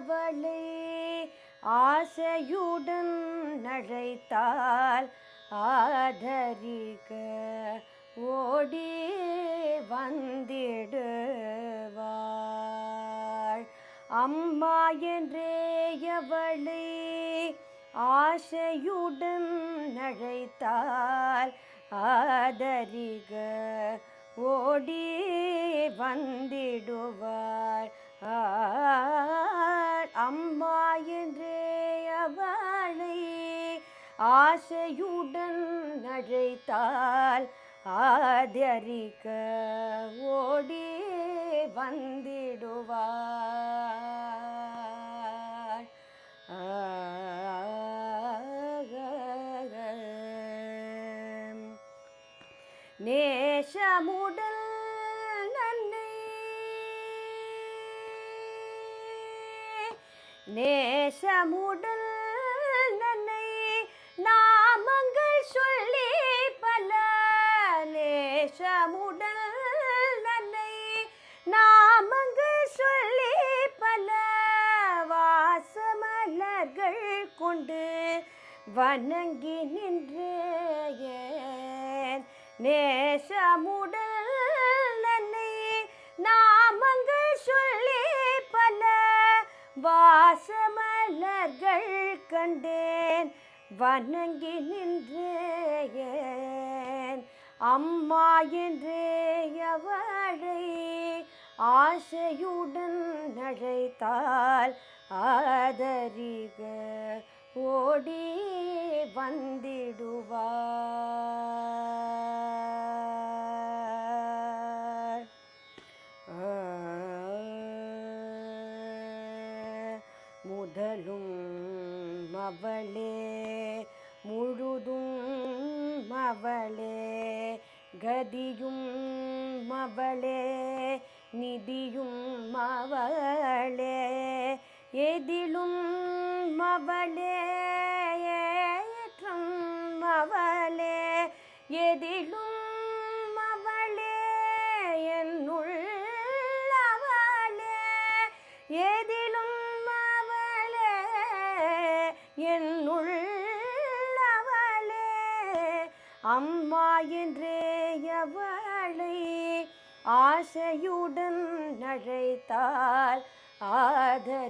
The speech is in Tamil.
அவளை ஆசையுடன் அழைத்தால் ஆதரிக்க ஓடி வந்திடுவாள். அம்மா என்றே அவளை ஆசையுடன் அழைத்தால் ஆதரிக ஓடி வந்திடுவாள். அம்மா என்றே அவளை ஆசையுடன் அழைத்தால் ஆதரிக்க ஓடி வந்திடுவாள். நேசமுடல் நன்னை நேசமுடல் நன்னை நாமங்கள் சொல்லி பல நேசமுடல் நன்னை நாமங்கள் சொல்லி பல வாசமலர்கள் கொண்டு வணங்கி நின்றேன். நேசமுடல் நன்னை நாமங்கள் சொல்லி பல வாசமலர்கள் கண்டேன் வணங்கி நின்றேன். அம்மா என்றே அவளை ஆசையுடன் அழைத்தால் ஆதரிக ஓடி வந்திடுவார். முதலும் அவளே முழுதும் அவளே கதியும் அவளே நிதியும் அவளே எதிலும் அவளே ஏற்றம் அவளே எதிலும் அவளே என்னுள் அவளே எதிலும் அவளே என்னுள் அவளே. அம்மா என்றே அவளை ஆசையுடன் அழைத்தால் ஆதரி